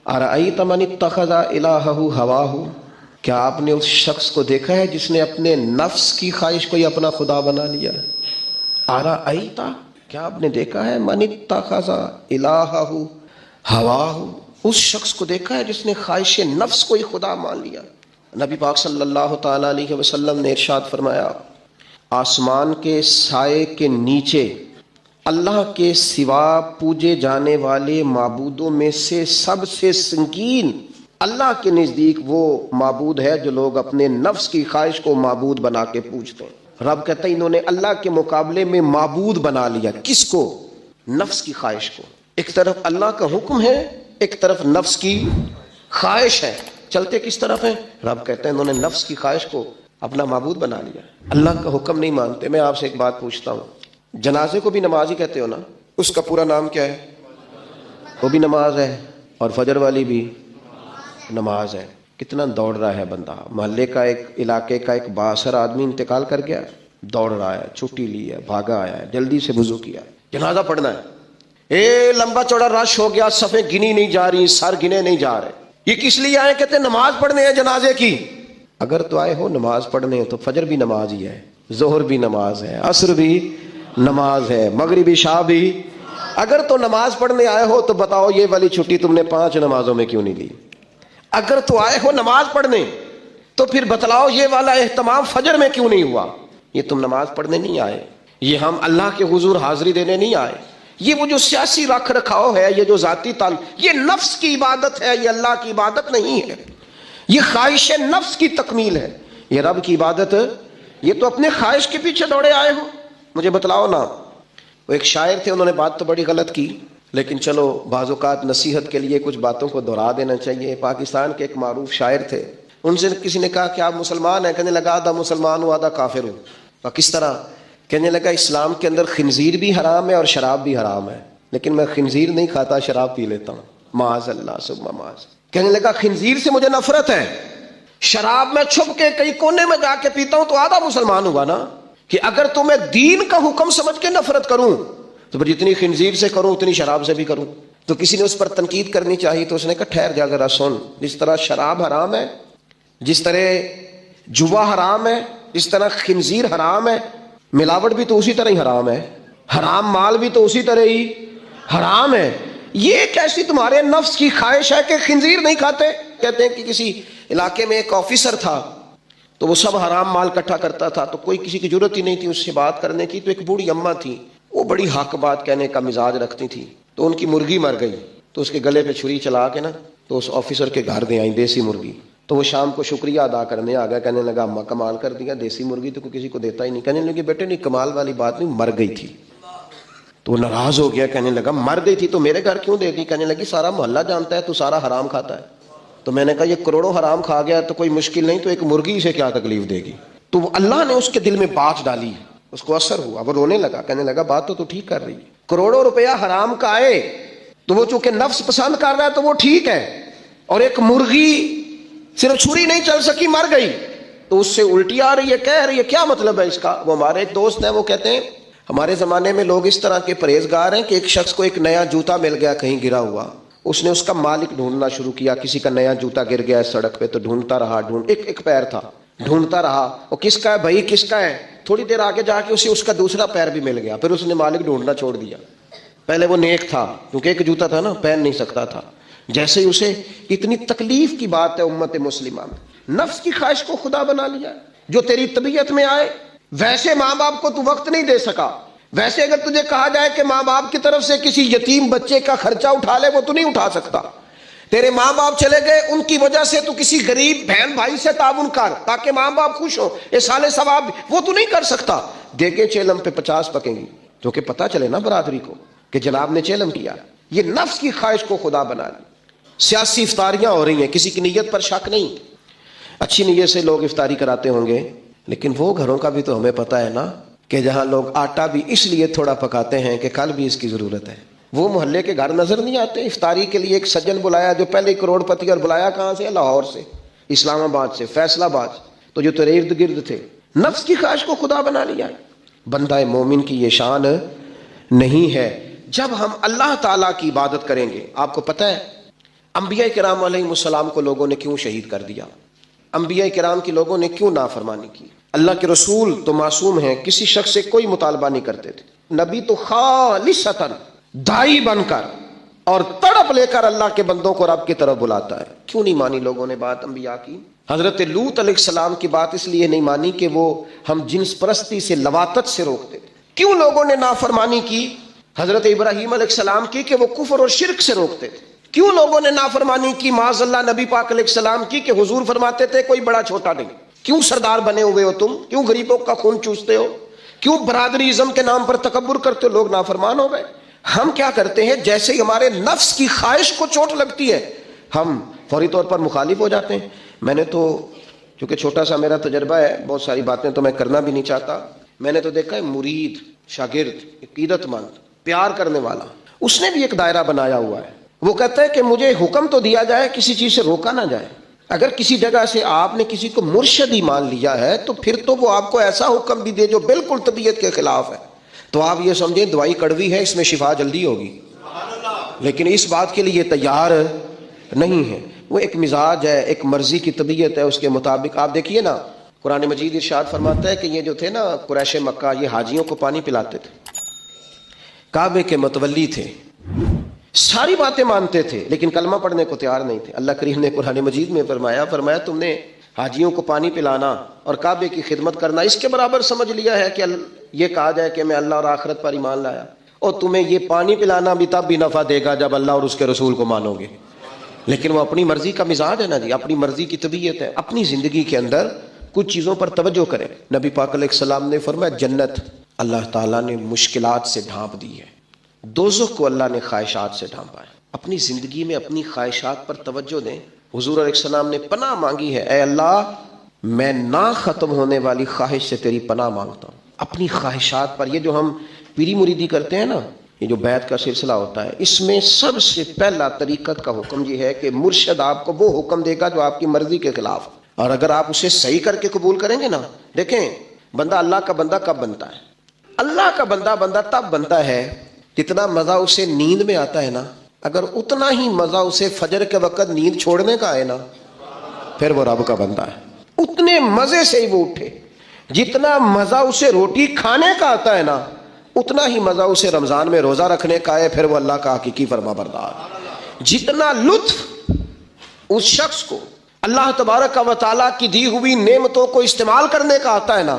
ارأیت من اتخذ الہہ ہواہ، کیا آپ نے اس شخص کو دیکھا ہے جس نے اپنے نفس کی خواہش کو ہی اپنا خدا بنا لیا؟ ارأیت، کیا آپ نے دیکھا ہے من اتخذ الہہ ہواہ، اس شخص کو دیکھا ہے جس نے خواہش نفس کو ہی خدا مان لیا؟ نبی پاک صلی اللہ تعالی علیہ وسلم نے ارشاد فرمایا، آسمان کے سائے کے نیچے اللہ کے سوا پوجے جانے والے معبودوں میں سے سب سے سنگین اللہ کے نزدیک وہ معبود ہے جو لوگ اپنے نفس کی خواہش کو معبود بنا کے پوجتے ہیں۔ رب کہتا ہے انہوں نے اللہ کے مقابلے میں معبود بنا لیا، کس کو؟ نفس کی خواہش کو۔ ایک طرف اللہ کا حکم ہے، ایک طرف نفس کی خواہش ہے، چلتے کس طرف ہیں؟ رب کہتا ہے انہوں نے نفس کی خواہش کو اپنا معبود بنا لیا، اللہ کا حکم نہیں مانتے۔ میں آپ سے ایک بات پوچھتا ہوں، جنازے کو بھی نماز ہی کہتے ہو نا؟ اس کا پورا نام کیا ہے؟ وہ بھی نماز ہے، اور فجر والی بھی نماز ہے۔ کتنا دوڑ رہا ہے بندہ، محلے کا ایک علاقے کا ایک بااثر آدمی انتقال کر گیا، دوڑ رہا ہے، چھٹی لی ہے، بھاگا آیا ہے، جلدی سے وضو کیا، جنازہ پڑھنا ہے، لمبا چوڑا رش ہو گیا، صفیں گنی نہیں جا رہی، سر گنے نہیں جا رہے۔ یہ کس لیے آئے؟ کہتے ہیں نماز پڑھنے ہیں جنازے کی۔ اگر تو آئے ہو نماز پڑھنے تو فجر بھی نماز ہی ہے، ظہر بھی نماز ہے، عصر بھی نماز ہے، مغرب عشاء بھی۔ اگر تو نماز پڑھنے آئے ہو تو بتاؤ یہ والی چھٹی تم نے 5 نمازوں میں کیوں نہیں لی؟ اگر تو آئے ہو نماز پڑھنے تو پھر بتلاؤ یہ والا اہتمام فجر میں کیوں نہیں ہوا؟ یہ تم نماز پڑھنے نہیں آئے، یہ ہم اللہ کے حضور حاضری دینے نہیں آئے، یہ وہ جو سیاسی رکھ رکھاؤ ہے، یہ جو ذاتی تعلق، یہ نفس کی عبادت ہے، یہ اللہ کی عبادت نہیں ہے، یہ خواہش نفس کی تکمیل ہے، یہ رب کی عبادت۔ یہ تو اپنے خواہش کے پیچھے دوڑے آئے ہو، مجھے بتلاؤ نا۔ وہ ایک شاعر تھے، انہوں نے بات تو بڑی غلط کی، لیکن چلو بعض اوقات نصیحت کے لیے کچھ باتوں کو دہرا دینا چاہیے۔ پاکستان کے ایک معروف شاعر تھے، ان سے کسی نے کہا کہ آپ مسلمان ہیں؟ کہنے لگا آدھا مسلمان ہوں آدھا کافر ہوں۔ اور کس طرح؟ کہنے لگا اسلام کے اندر خنزیر بھی حرام ہے اور شراب بھی حرام ہے، لیکن میں خنزیر نہیں کھاتا، شراب پی لیتا ہوں، معاذ اللہ ثم معاذ۔ کہنے لگا خنزیر سے مجھے نفرت ہے، شراب میں چھپ کے کئی کونے میں جا کے پیتا ہوں، تو آدھا مسلمان ہوا نا۔ کہ اگر تو میں دین کا حکم سمجھ کے نفرت کروں تو پھر جتنی خنزیر سے کروں اتنی شراب سے بھی کروں۔ تو کسی نے اس پر تنقید کرنی چاہیے تو اس نے کہا ٹھہر جا ذرا سن، جس طرح شراب حرام ہے، جس طرح جوا حرام ہے، جس طرح خنزیر حرام ہے، ملاوٹ بھی تو اسی طرح ہی حرام ہے، حرام مال بھی تو اسی طرح ہی حرام ہے۔ یہ کیسی تمہارے نفس کی خواہش ہے کہ خنزیر نہیں کھاتے؟ کہتے ہیں کہ کسی علاقے میں ایک آفیسر تھا، تو وہ سب حرام مال اکٹھا کرتا تھا، تو کوئی کسی کی ضرورت ہی نہیں تھی اس سے بات کرنے کی۔ تو ایک بوڑھی اماں تھی، وہ بڑی حق بات کہنے کا مزاج رکھتی تھی، تو ان کی مرغی مر گئی، تو اس کے گلے پہ چھری چلا کے نا تو اس آفیسر کے گھر دے آئی دیسی مرغی۔ تو وہ شام کو شکریہ ادا کرنے آ گیا، کہنے لگا اماں کمال کر دیا، دیسی مرغی تو کوئی کسی کو دیتا ہی نہیں۔ کہنے لگے بیٹے نہیں، کمال والی بات نہیں، مر گئی تھی۔ تو وہ ناراض ہو گیا، کہنے لگا مر گئی تھی تو میرے گھر کیوں دے دی؟ کہنے لگی سارا محلہ جانتا ہے تو سارا حرام کھاتا ہے۔ تو میں نے کہا یہ کروڑوں حرام کھا گیا تو کوئی مشکل نہیں، تو ایک مرغی سے کیا تکلیف دے گی؟ تو اللہ نے اس کے دل میں بات ڈالی، اس کو اثر ہوا، وہ رونے لگا، کہنے لگا بات تو ٹھیک کر رہی ہے، کروڑوں روپیہ حرام کا آئے تو وہ چونکہ نفس پسند کر رہا ہے تو وہ ٹھیک ہے، اور ایک مرغی صرف چھری نہیں چل سکی مر گئی تو اس سے الٹی آ رہی ہے، کہہ رہی ہے کیا مطلب ہے اس کا؟ وہ ہمارے ایک دوست ہیں، وہ کہتے ہیں ہمارے زمانے میں لوگ اس طرح کے پرہیزگار ہیں کہ ایک شخص کو ایک نیا جوتا مل گیا کہیں گرا ہوا، اس نے اس کا مالک ڈھونڈنا شروع کیا، کسی کا نیا جوتا گر گیا ہے سڑک پہ تو ڈھونڈتا رہا، ایک پیر تھا، ڈھونڈتا رہا، وہ کس کا ہے بھائی کس کا ہے؟ تھوڑی دیر آگے جا کے اسے اس کا دوسرا پیر بھی مل گیا، پھر اس نے مالک ڈھونڈنا چھوڑ دیا۔ پہلے وہ نیک تھا کیونکہ ایک جوتا تھا نا، پہن نہیں سکتا تھا۔ جیسے ہی اسے اتنی تکلیف کی بات ہے امت مسلمہ میں، نفس کی خواہش کو خدا بنا لیا، جو تیری طبیعت میں آئے۔ ویسے ماں باپ کو تو وقت نہیں دے سکا، ویسے اگر تجھے کہا جائے کہ ماں باپ کی طرف سے کسی یتیم بچے کا خرچہ اٹھا لے، وہ تو نہیں اٹھا سکتا۔ تیرے ماں باپ چلے گئے، ان کی وجہ سے تو کسی غریب بہن بھائی سے تعاون کر تاکہ ماں باپ خوش ہو، احسان ثواب، وہ تو نہیں کر سکتا۔ دیکھے چیلم پہ 50 پکیں گی، کیونکہ پتہ چلے نا برادری کو کہ جناب نے چیلم کیا۔ یہ نفس کی خواہش کو خدا بنا لی۔ سیاسی افطاریاں ہو رہی ہیں، کسی کی نیت پر شک نہیں، اچھی نیت سے لوگ افطاری کراتے ہوں گے، لیکن وہ گھروں کا بھی تو ہمیں پتہ ہے نا کہ جہاں لوگ آٹا بھی اس لیے تھوڑا پکاتے ہیں کہ کل بھی اس کی ضرورت ہے۔ وہ محلے کے گھر نظر نہیں آتے؟ افطاری کے لیے ایک سجن بلایا جو پہلے کروڑ پتی، اور بلایا کہاں سے؟ لاہور سے، اسلام آباد سے، فیصل آباد، تو جو تیرے ارد گرد تھے، نفس کی خواہش کو خدا بنا لیا۔ بندہ مومن کی یہ شان نہیں ہے۔ جب ہم اللہ تعالیٰ کی عبادت کریں گے، آپ کو پتہ ہے انبیاء کرام علیہم السلام کو لوگوں نے کیوں شہید کر دیا؟ انبیاء کرام کی لوگوں نے کیوں نافرمانی کی؟ اللہ کے رسول تو معصوم ہیں، کسی شخص سے کوئی مطالبہ نہیں کرتے تھے. نبی تو خالصتاً داعی بن کر اور تڑپ لے کر اللہ کے بندوں کو رب کی طرف بلاتا ہے. کیوں نہیں مانی لوگوں نے بات انبیاء کی؟ حضرت لوط علیہ السلام کی بات اس لیے نہیں مانی کہ وہ ہم جنس پرستی سے، لواطت سے روکتے تھے. کیوں لوگوں نے نافرمانی کی حضرت ابراہیم علیہ السلام کی؟ کہ وہ کفر اور شرک سے روکتے تھے. کیوں لوگوں نے نافرمانی کی معاذ اللہ نبی پاک علیہ السلام کی؟ کہ حضور فرماتے تھے کوئی بڑا چھوٹا نہیں. کیوں سردار بنے ہوئے ہو تم؟ کیوں غریبوں کا خون چوستے ہو؟ کیوں برادری ازم کے نام پر تکبر کرتے ہو؟ لوگ نافرمان ہو گئے. ہم کیا کرتے ہیں، جیسے ہی ہمارے نفس کی خواہش کو چوٹ لگتی ہے ہم فوری طور پر مخالف ہو جاتے ہیں. میں نے تو، چونکہ چھوٹا سا میرا تجربہ ہے، بہت ساری باتیں تو میں کرنا بھی نہیں چاہتا، میں نے تو دیکھا ہے مرید، شاگرد، عقیدت مند، پیار کرنے والا، اس نے بھی ایک دائرہ بنایا ہوا ہے. وہ کہتا ہے کہ مجھے حکم تو دیا جائے، کسی چیز سے روکا نہ جائے. اگر کسی جگہ سے آپ نے کسی کو مرشد ہی مان لیا ہے تو پھر تو وہ آپ کو ایسا حکم بھی دے جو بالکل طبیعت کے خلاف ہے تو آپ یہ سمجھیں دوائی کڑوی ہے، اس میں شفا جلدی ہوگی، لیکن اس بات کے لیے تیار نہیں ہے. وہ ایک مزاج ہے، ایک مرضی کی طبیعت ہے، اس کے مطابق. آپ دیکھیے نا، قرآن مجید ارشاد فرماتا ہے کہ یہ جو تھے نا قریش مکہ، یہ حاجیوں کو پانی پلاتے تھے، کعبے کے متولی تھے، ساری باتیں مانتے تھے لیکن کلمہ پڑھنے کو تیار نہیں تھے. اللہ کریم نے قرآن مجید میں فرمایا تم نے حاجیوں کو پانی پلانا اور کعبے کی خدمت کرنا اس کے برابر سمجھ لیا ہے کہ یہ کہا جائے کہ میں اللہ اور آخرت پر ایمان لایا، اور تمہیں یہ پانی پلانا بھی تب بھی نفع دے گا جب اللہ اور اس کے رسول کو مانو گے. لیکن وہ اپنی مرضی کا مزاج ہے نا جی، اپنی مرضی کی طبیعت ہے. اپنی زندگی کے اندر کچھ چیزوں پر توجہ کریں. نبی پاک علیہ السلام نے فرمایا جنت اللہ تعالیٰ نے مشکلات سے ڈھانپ دی ہے، دوزخ کو اللہ نے خواہشات سے ڈھانپا ہے. اپنی زندگی میں اپنی خواہشات پر توجہ دیں. حضور علیہ السلام نے پناہ مانگی ہے، اے اللہ میں نہ ختم ہونے والی خواہش سے تیری پناہ مانگتا ہوں. اپنی خواہشات پر، یہ جو ہم پیری مریدی کرتے ہیں نا، یہ جو بیعت کا سلسلہ ہوتا ہے، اس میں سب سے پہلا طریقت کا حکم یہ ہے کہ مرشد آپ کو وہ حکم دے گا جو آپ کی مرضی کے خلاف، اور اگر آپ اسے صحیح کر کے قبول کریں گے نا. دیکھیں بندہ اللہ کا بندہ کب بنتا ہے؟ اللہ کا بندہ تب بنتا ہے جتنا مزہ اسے نیند میں آتا ہے نا، اگر اتنا ہی مزہ اسے فجر کے وقت نیند چھوڑنے کا آئے نا، پھر وہ رب کا بندہ ہے. اتنے مزے سے ہی وہ اٹھے. جتنا مزہ اسے روٹی کھانے کا آتا ہے نا، اتنا ہی مزہ اسے رمضان میں روزہ رکھنے کا ہے، پھر وہ اللہ کا حقیقی فرما بردار. جتنا لطف اس شخص کو اللہ تبارک و تعالیٰ کی دی ہوئی نعمتوں کو استعمال کرنے کا آتا ہے نا،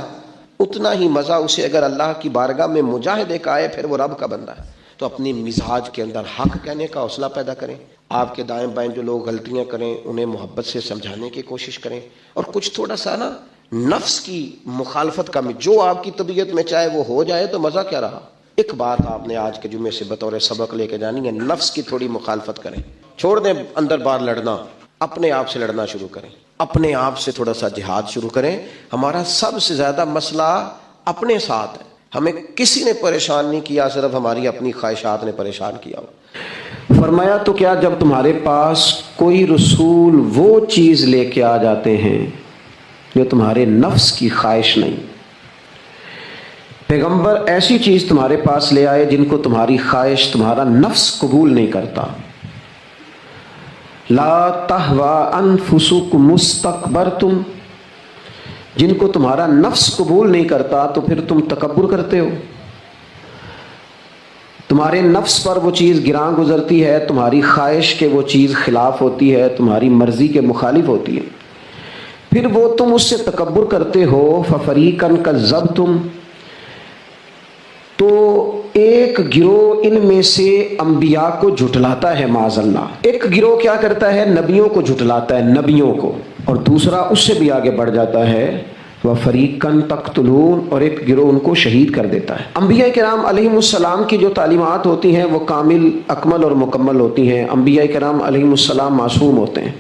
اتنا ہی مزہ اسے اگر اللہ کی بارگاہ میں مجاہدے کا آئے، پھر وہ رب کا بندہ ہے. تو اپنی مزاج کے اندر حق کہنے کا حوصلہ پیدا کریں. آپ کے دائیں بائیں جو لوگ غلطیاں کریں انہیں محبت سے سمجھانے کی کوشش کریں، اور کچھ تھوڑا سا نا نفس کی مخالفت کا، جو آپ کی طبیعت میں چاہے وہ ہو جائے تو مزہ کیا رہا. ایک بات آپ نے آج کے جمعے سے بطور سبق لے کے جانی ہے، نفس کی تھوڑی مخالفت کریں، چھوڑ دیں اندر باہر لڑنا، اپنے آپ سے لڑنا شروع کریں، اپنے آپ سے تھوڑا سا جہاد شروع کریں. ہمارا سب سے زیادہ مسئلہ اپنے ساتھ ہے، ہمیں کسی نے پریشان نہیں کیا، صرف ہماری اپنی خواہشات نے پریشان کیا. فرمایا تو کیا جب تمہارے پاس کوئی رسول وہ چیز لے کے آ جاتے ہیں جو تمہارے نفس کی خواہش نہیں، پیغمبر ایسی چیز تمہارے پاس لے آئے جن کو تمہاری خواہش، تمہارا نفس قبول نہیں کرتا. لا تہوا انفسکم مستکبرتم، جن کو تمہارا نفس قبول نہیں کرتا تو پھر تم تکبر کرتے ہو. تمہارے نفس پر وہ چیز گراں گزرتی ہے، تمہاری خواہش کے وہ چیز خلاف ہوتی ہے، تمہاری مرضی کے مخالف ہوتی ہے، پھر وہ تم اس سے تکبر کرتے ہو. ففریقاً کذبتم، تو ایک گروہ ان میں سے انبیاء کو جھٹلاتا ہے معاذ اللہ. ایک گروہ کیا کرتا ہے؟ نبیوں کو جھٹلاتا ہے، نبیوں کو، اور دوسرا اس سے بھی آگے بڑھ جاتا ہے وَفَرِيقًا تَقْتُلُونَ، اور ایک گروہ ان کو شہید کر دیتا ہے. انبیاء کرام علیہم السلام کی جو تعلیمات ہوتی ہیں وہ کامل، اکمل اور مکمل ہوتی ہیں. انبیاء کرام علیہم السلام معصوم ہوتے ہیں.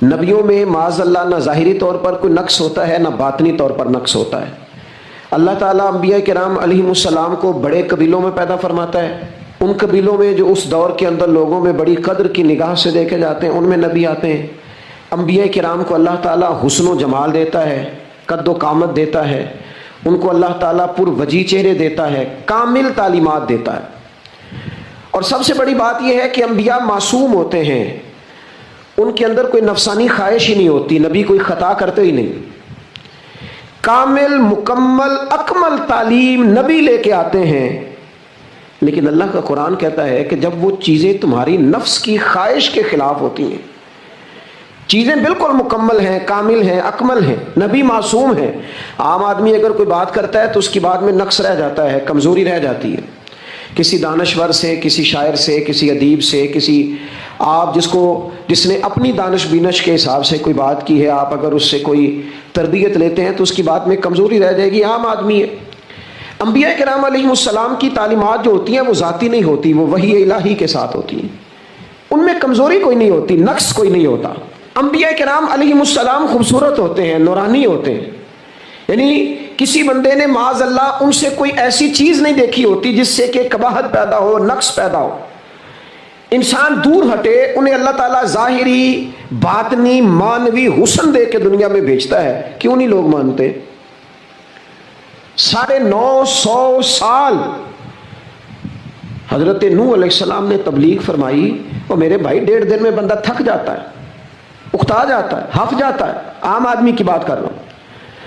نبیوں میں معاذ اللہ نہ ظاہری طور پر کوئی نقص ہوتا ہے، نہ باطنی طور پر نقص ہوتا ہے. اللہ تعالیٰ انبیاء کرام علیہم السلام کو بڑے قبیلوں میں پیدا فرماتا ہے. ان قبیلوں میں جو اس دور کے اندر لوگوں میں بڑی قدر کی نگاہ سے دیکھے جاتے ہیں، ان میں نبی آتے ہیں. انبیاء کرام کو اللہ تعالیٰ حسن و جمال دیتا ہے، قد و قامت دیتا ہے، ان کو اللہ تعالیٰ پر وجی چہرے دیتا ہے، کامل تعلیمات دیتا ہے. اور سب سے بڑی بات یہ ہے کہ انبیاء معصوم ہوتے ہیں. ان کے اندر کوئی نفسانی خواہش ہی نہیں ہوتی، نبی کوئی خطا کرتے ہی نہیں. کامل مکمل اکمل تعلیم نبی لے کے آتے ہیں، لیکن اللہ کا قرآن کہتا ہے کہ جب وہ چیزیں تمہاری نفس کی خواہش کے خلاف ہوتی ہیں، چیزیں بالکل مکمل ہیں، کامل ہیں، اکمل ہیں، نبی معصوم ہیں. عام آدمی اگر کوئی بات کرتا ہے تو اس کی بات میں نقص رہ جاتا ہے، کمزوری رہ جاتی ہے. کسی دانشور سے، کسی شاعر سے، کسی ادیب سے، کسی آپ جس نے اپنی دانش بینش کے حساب سے کوئی بات کی ہے، آپ اگر اس سے کوئی تربیت لیتے ہیں تو اس کی بات میں کمزوری رہ جائے گی. عام آدمی ہے. انبیاء کرام علیہ السلام کی تعلیمات جو ہوتی ہیں وہ ذاتی نہیں ہوتی، وہ وحی الہی کے ساتھ ہوتی ہیں. ان میں کمزوری کوئی نہیں ہوتی، نقص کوئی نہیں ہوتا. انبیاء کرام علیہ السلام خوبصورت ہوتے ہیں، نورانی ہوتے ہیں. یعنی کسی بندے نے معاذ اللہ ان سے کوئی ایسی چیز نہیں دیکھی ہوتی جس سے کہ قباحت پیدا ہو، نقص پیدا ہو. انسان دور ہٹے، انہیں اللہ تعالیٰ ظاہری باطنی معنوی حسن دے کے دنیا میں بھیجتا ہے. کیوں نہیں لوگ مانتے؟ 950 سال حضرت نوح علیہ السلام نے تبلیغ فرمائی، اور میرے بھائی 1.5 دن میں بندہ تھک جاتا ہے، اکتا جاتا ہے، ہف جاتا ہے. عام آدمی کی بات کر رہا ہوں.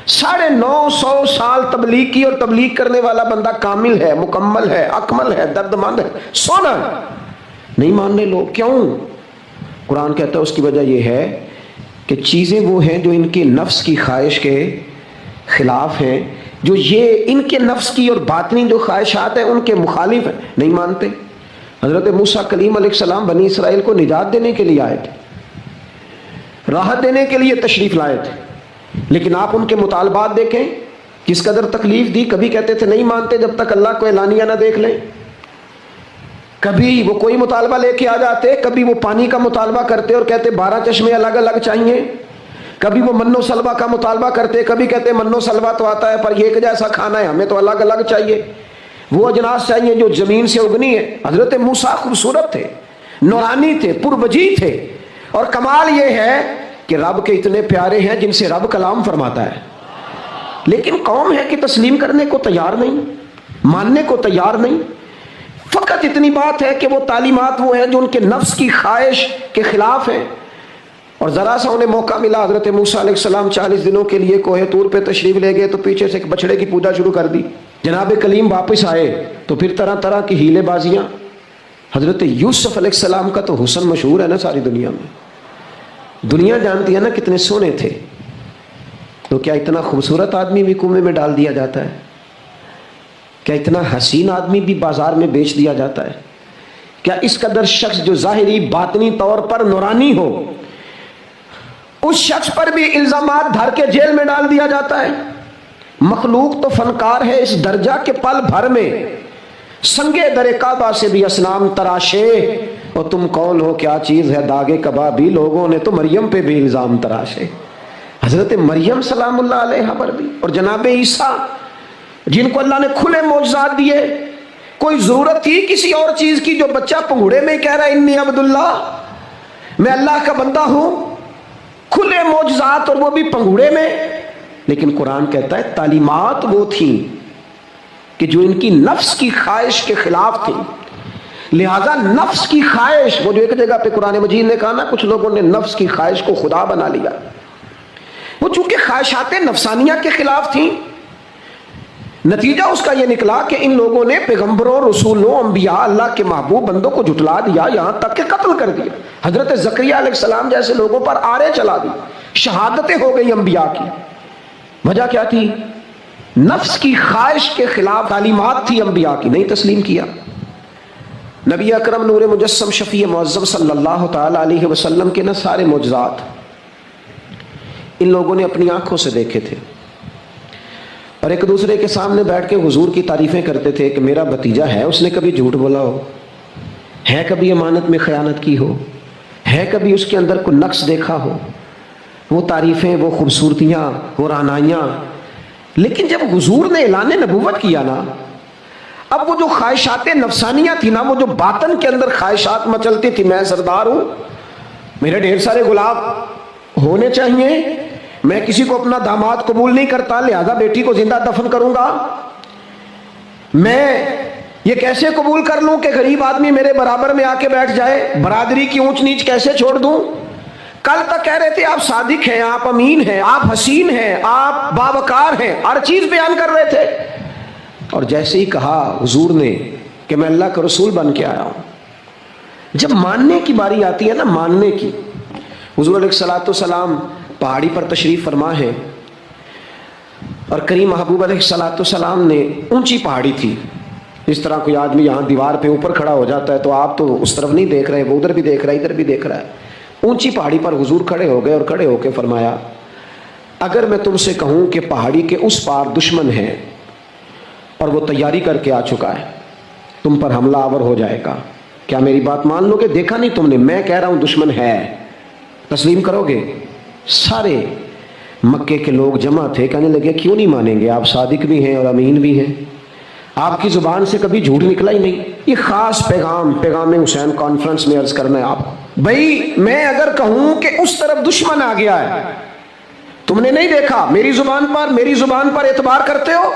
950 سال تبلیغ کی، اور تبلیغ کرنے والا بندہ کامل ہے، مکمل ہے، اکمل ہے، درد مند ہے، سونا ہے. نہیں ماننے لوگ. کیوں؟ قرآن کہتا ہے اس کی وجہ یہ ہے کہ چیزیں وہ ہیں جو ان کے نفس کی خواہش کے خلاف ہیں، جو یہ ان کے نفس کی اور باطنی جو خواہشات ہیں ان کے مخالف ہیں. نہیں مانتے. حضرت موسیٰ کلیم علیہ السلام بنی اسرائیل کو نجات دینے کے لیے آئے تھے، راحت دینے کے لیے تشریف لائے تھے، لیکن آپ ان کے مطالبات دیکھیں کس قدر تکلیف دی. کبھی کہتے تھے نہیں مانتے جب تک اللہ کو اعلانیہ نہ دیکھ لیں. کبھی وہ کوئی مطالبہ لے کے آ جاتے، کبھی وہ پانی کا مطالبہ کرتے اور کہتے 12 چشمے الگ الگ چاہیے. کبھی وہ من و سلوہ کا مطالبہ کرتے، کبھی کہتے من و سلوہ تو آتا ہے پر ایک جیسا کھانا ہے، ہمیں تو الگ الگ چاہیے، وہ اجناس چاہیے جو زمین سے اگنی ہے. حضرت موسیٰ خوبصورت تھے، نورانی تھے، پروجی تھے، اور کمال یہ ہے کہ رب کے اتنے پیارے ہیں جن سے رب کلام فرماتا ہے. لیکن قوم ہے کہ تسلیم کرنے کو تیار نہیں، ماننے کو تیار نہیں. فقط اتنی بات ہے کہ وہ تعلیمات وہ ہیں جو ان کے نفس کی خواہش کے خلاف ہیں. اور ذرا سا انہیں موقع ملا، حضرت موسیٰ علیہ السلام 40 دنوں کے لیے کوہ طور پہ تشریف لے گئے تو پیچھے سے ایک بچڑے کی پوجا شروع کر دی. جناب کلیم واپس آئے تو پھر طرح طرح کی ہیلے بازیاں. حضرت یوسف علیہ السلام کا تو حسن مشہور ہے نا ساری دنیا میں، دنیا جانتی ہے نا کتنے سونے تھے. تو کیا اتنا خوبصورت آدمی بھی کنویں میں ڈال دیا جاتا ہے؟ کیا اتنا حسین آدمی بھی بازار میں بیچ دیا جاتا ہے؟ کیا اس قدر شخص جو ظاہری باطنی طور پر نورانی ہو، اس شخص پر بھی الزامات دھر کے جیل میں ڈال دیا جاتا ہے؟ مخلوق تو فنکار ہے اس درجہ کے پل بھر میں سنگے در کعبہ سے بھی اسنام تراشے، اور تم کون ہو کیا چیز ہے داغے کبابی، لوگوں نے تو مریم پہ بھی الزام تراشے. حضرت مریم سلام اللہ علیہ پر بھی، اور جناب عیسیٰ جن کو اللہ نے کھلے معجزات دیے. کوئی ضرورت تھی کسی اور چیز کی؟ جو بچہ پنگوڑے میں کہہ رہا ہے انی عبداللہ، میں اللہ کا بندہ ہوں، کھلے معجزات اور وہ بھی پنگوڑے میں. لیکن قرآن کہتا ہے تعلیمات وہ تھیں کہ جو ان کی نفس کی خواہش کے خلاف تھی. لہذا نفس کی خواہش، وہ جو ایک جگہ پہ قرآن مجید نے کہا نا کچھ لوگوں نے نفس کی خواہش کو خدا بنا لیا، وہ چونکہ خواہشات نفسانیہ کے خلاف تھیں، نتیجہ اس کا یہ نکلا کہ ان لوگوں نے پیغمبروں، رسولوں، انبیاء، اللہ کے محبوب بندوں کو جھٹلا دیا، یہاں تک کہ قتل کر دیا. حضرت زکریا علیہ السلام جیسے لوگوں پر آرے چلا دی، شہادتیں ہو گئی انبیاء کی. وجہ کیا تھی؟ نفس کی خواہش کے خلاف تعلیمات تھی انبیاء کی، نہیں تسلیم کیا. نبی اکرم نور مجسم شفیع معظم صلی اللہ تعالی علیہ وسلم کے نہ سارے معجزات ان لوگوں نے اپنی آنکھوں سے دیکھے تھے، اور ایک دوسرے کے سامنے بیٹھ کے حضور کی تعریفیں کرتے تھے کہ میرا بھتیجا ہے، اس نے کبھی جھوٹ بولا ہو، ہے کبھی امانت میں خیانت کی ہو، ہے کبھی اس کے اندر کوئی نقص دیکھا ہو. وہ تعریفیں، وہ خوبصورتیاں، وہ رعنائیاں. لیکن جب حضور نے اعلان نبوت کیا نا، اب وہ جو خواہشات نفسانیہ تھی نا، وہ جو باطن کے اندر خواہشات مچلتی تھی، میں سردار ہوں، میرے ڈھیر سارے غلام ہونے چاہیے، میں کسی کو اپنا داماد قبول نہیں کرتا لہذا بیٹی کو زندہ دفن کروں گا، میں یہ کیسے قبول کر لوں کہ غریب آدمی میرے برابر میں آ کے بیٹھ جائے، برادری کی اونچ نیچ کیسے چھوڑ دوں، کل تک کہہ رہے تھے آپ صادق ہیں، آپ امین ہیں، آپ حسین ہیں، آپ باوقار ہیں، ہر چیز بیان کر رہے تھے، اور جیسے ہی کہا حضور نے کہ میں اللہ کا رسول بن کے آیا ہوں، جب ماننے کی باری آتی ہے نا، ماننے کی، حضور علیہ الصلوۃ والسلام پہاڑی پر تشریف فرما ہے، اور کریم محبوب علیہ الصلوۃ والسلام نے، اونچی پہاڑی تھی، اس طرح کوئی آدمی یہاں دیوار پہ اوپر کھڑا ہو جاتا ہے تو آپ تو اس طرف نہیں دیکھ رہے، وہ ادھر بھی دیکھ رہا ہے، ادھر بھی دیکھ رہا ہے۔ اونچی پہاڑی پر حضور کھڑے ہو گئے، اور کھڑے ہو کے فرمایا اگر میں تم سے کہوں کہ پہاڑی کے اس پار دشمن ہے اور وہ تیاری کر کے آ چکا ہے، تم پر حملہ آور ہو جائے گا، کیا میری بات مان لو گے؟ دیکھا نہیں تم نے، میں کہہ رہا ہوں دشمن ہے، تسلیم کرو گے؟ سارے مکے کے لوگ جمع تھے، کہنے لگے کیوں نہیں مانیں گے، آپ صادق بھی ہیں اور امین بھی ہیں، آپ کی زبان سے کبھی جھوٹ نکلا ہی نہیں۔ یہ خاص پیغام حسین کانفرنس میں عرض کرنا ہے آپ، بھائی میں اگر کہوں کہ اس طرف دشمن آ گیا ہے، تم نے نہیں دیکھا، میری زبان پر اعتبار کرتے ہو؟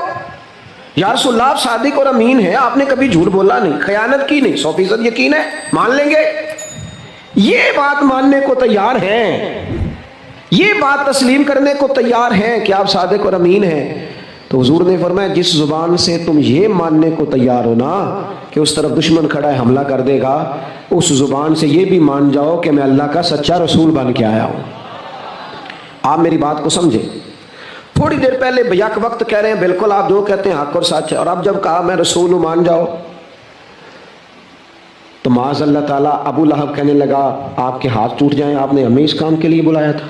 یا رسول اللہ آپ صادق اور امین ہیں، آپ نے کبھی جھوٹ بولا نہیں، خیانت کی نہیں، 100% یقین ہے، مان لیں گے؟ یہ بات ماننے کو تیار ہیں، یہ بات تسلیم کرنے کو تیار ہیں کہ آپ صادق اور امین ہیں، تو حضور نے فرمایا جس زبان سے تم یہ ماننے کو تیار ہو نا کہ اس طرف دشمن کھڑا ہے حملہ کر دے گا، اس زبان سے یہ بھی مان جاؤ کہ میں اللہ کا سچا رسول بن کے آیا ہوں۔ آپ میری بات کو سمجھیں، تھوڑی دیر پہلے بیک وقت کہہ رہے ہیں بالکل آپ جو کہتے ہیں حق اور سچ ہے، اور اب جب کہا میں رسول ہوں مان جاؤ، تو معاذ اللہ تعالیٰ ابو لہب کہنے لگا آپ کے ہاتھ ٹوٹ جائیں، آپ نے ہمیں اس کام کے لیے بلایا تھا،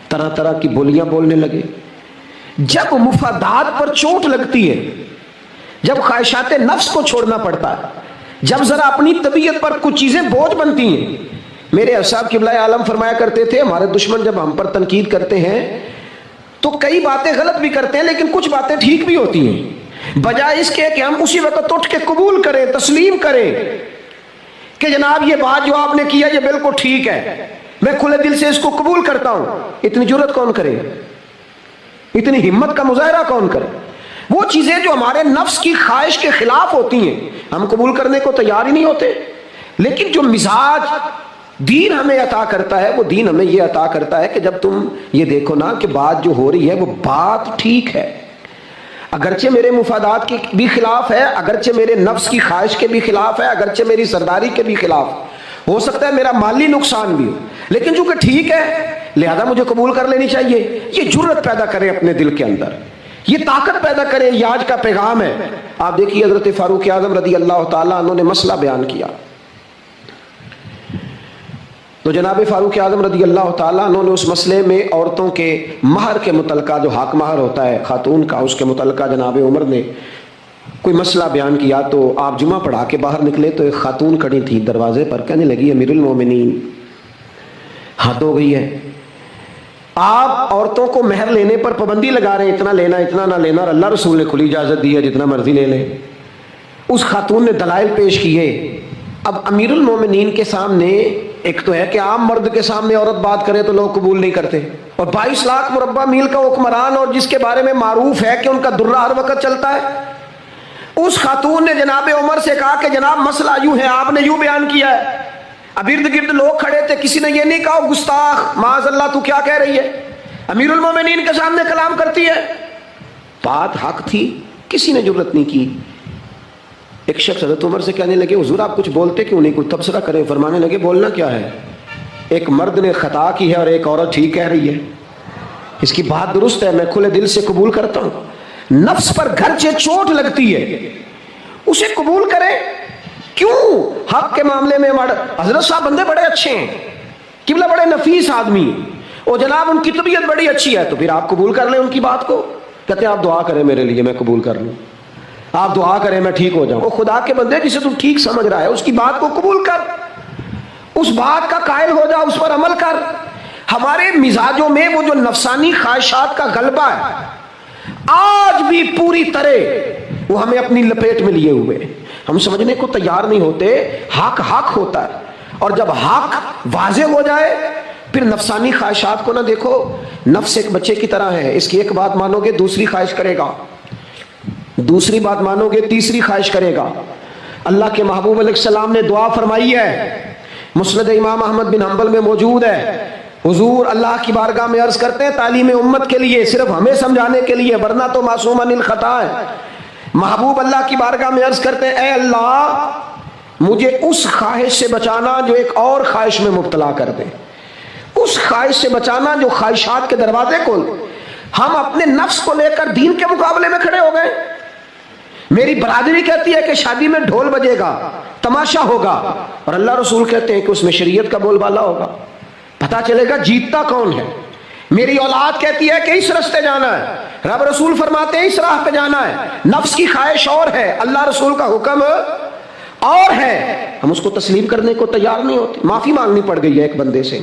طرح طرح کی بولیاں بولنے لگے۔ جب مفادات پر چوٹ لگتی ہے، جب خواہشات نفس کو چھوڑنا پڑتا ہے، جب ذرا اپنی طبیعت پر کچھ چیزیں بوجھ بنتی ہیں، میرے اصحاب قبلہ عالم فرمایا کرتے تھے ہمارے دشمن جب ہم پر تنقید کرتے ہیں تو کئی باتیں غلط بھی کرتے ہیں لیکن کچھ باتیں ٹھیک بھی ہوتی ہیں، بجائے اس کے کہ ہم اسی وقت اٹھ کے قبول کریں، تسلیم کریں کہ جناب یہ بات جو آپ نے کیا یہ بالکل ٹھیک ہے، میں کھلے دل سے اس کو قبول کرتا ہوں۔ اتنی جرت کون کرے، اتنی ہمت کا مظاہرہ کون کرے؟ وہ چیزیں جو ہمارے نفس کی خواہش کے خلاف ہوتی ہیں ہم قبول کرنے کو تیار ہی نہیں ہوتے، لیکن جو مزاج دین ہمیں عطا کرتا ہے، وہ دین ہمیں یہ عطا کرتا ہے کہ جب تم یہ دیکھو نا کہ بات جو ہو رہی ہے وہ بات ٹھیک ہے، اگرچہ میرے مفادات کے بھی خلاف ہے، اگرچہ میرے نفس کی خواہش کے بھی خلاف ہے، اگرچہ میری سرداری کے بھی خلاف، ہو سکتا ہے میرا مالی نقصان بھی ہو، لیکن چونکہ ٹھیک ہے لہذا مجھے قبول کر لینی چاہیے۔ یہ جرت پیدا کرے اپنے دل کے اندر، یہ طاقت پیدا کرے، یہ آج کا پیغام ہے۔ آپ دیکھیے حضرت فاروق اعظم رضی اللہ تعالیٰ عنہ نے مسئلہ بیان کیا، تو جناب فاروق اعظم رضی اللہ تعالیٰ عنہ نے اس مسئلے میں عورتوں کے مہر کے متعلقہ، جو حق مہر ہوتا ہے خاتون کا، اس کے متعلقہ جناب عمر نے کوئی مسئلہ بیان کیا۔ تو آپ جمعہ پڑھا کے باہر نکلے تو ایک خاتون کھڑی تھی دروازے پر، کہنے لگی امیر المومنین حد ہو گئی ہے، آپ عورتوں کو مہر لینے پر پابندی لگا رہے ہیں، اتنا لینا اتنا نہ لینا، اور اللہ رسول نے کھلی اجازت دی ہے جتنا مرضی لے لیں۔ اس خاتون نے دلائل پیش کیے۔ اب امیر المومنین کے سامنے ایک تو ہے کہ عام مرد کے سامنے عورت بات کرے تو لوگ قبول نہیں کرتے، اور 22 لاکھ مربع میل کا حکمران، اور جس کے بارے میں معروف ہے کہ ان کا درہ ہر وقت چلتا ہے، اس خاتون نے جناب عمر سے کہا کہ جناب مسئلہ یوں ہے، آپ نے یوں بیان کیا ہے۔ اب ارد گرد لوگ کھڑے تھے، کسی نے یہ نہیں کہا گستاخ معاذ اللہ تو کیا کہہ رہی ہے، امیر المومنین کے سامنے کلام کرتی ہے۔ بات حق تھی، کسی نے جرت نہیں کی۔ ایک شخص حضرت عمر سے کہنے لگے حضور آپ کچھ بولتے کیوں نہیں، کچھ تبصرہ کریں۔ فرمانے لگے بولنا کیا ہے، ایک مرد نے خطا کی ہے اور ایک عورت ٹھیک کہہ رہی ہے، اس کی بات درست ہے، میں کھلے دل سے قبول کرتا ہوں۔ نفس پر گرچہ چوٹ لگتی ہے اسے قبول کریں، کیوں؟ حق کے معاملے میں حضرت صاحب بندے بڑے اچھے ہیں، قبلہ بڑے نفیس آدمی، اور جناب ان کی طبیعت بڑی اچھی ہے، تو پھر آپ قبول کر لیں ان کی بات کو۔ کہتے ہیں آپ دعا کریں میرے لیے میں قبول کر لوں، آپ دعا کریں میں ٹھیک ہو جاؤں۔ وہ خدا کے بندے جسے تم ٹھیک سمجھ رہا ہے اس کی بات کو قبول کر، اس بات کا قائل ہو جا، اس پر عمل کر۔ ہمارے مزاجوں میں وہ جو نفسانی خواہشات کا غلبہ ہے آج بھی پوری طرح وہ ہمیں اپنی لپیٹ میں لیے ہوئے، ہم سمجھنے کو تیار نہیں ہوتے۔ حق حق ہوتا ہے، اور جب حق واضح ہو جائے پھر نفسانی خواہشات کو نہ دیکھو۔ نفس ایک بچے کی طرح ہے، اس کی ایک بات مانو گے دوسری خواہش کرے گا، دوسری بات مانو گے تیسری خواہش کرے گا۔ اللہ کے محبوب علیہ السلام نے دعا فرمائی ہے، مسند امام احمد بن حنبل میں موجود ہے، حضور اللہ کی بارگاہ میں عرض کرتے ہیں تعلیم امت کے لیے، صرف ہمیں سمجھانے کے لیے، ورنہ تو معصوم عن الخطا ہے۔ محبوب اللہ کی بارگاہ میں عرض کرتے ہیں اے اللہ مجھے اس خواہش سے بچانا جو ایک اور خواہش میں مبتلا کر دے، اس خواہش سے بچانا جو خواہشات کے دروازے کھول۔ ہم اپنے نفس کو لے کر دین کے مقابلے میں کھڑے ہو گئے۔ میری برادری کہتی ہے کہ شادی میں ڈھول بجے گا، تماشا ہوگا، اور اللہ رسول کہتے ہیں کہ اس میں شریعت کا بول بالا ہوگا، پتا چلے گا جیتتا کون ہے۔ میری اولاد کہتی ہے کہ اس راستے جانا ہے، رب رسول فرماتے ہیں اس راہ پہ جانا ہے، نفس کی خواہش اور ہے، اللہ رسول کا حکم اور ہے، ہم اس کو تسلیم کرنے کو تیار نہیں ہوتے۔ معافی مانگنی پڑ گئی ہے ایک بندے سے،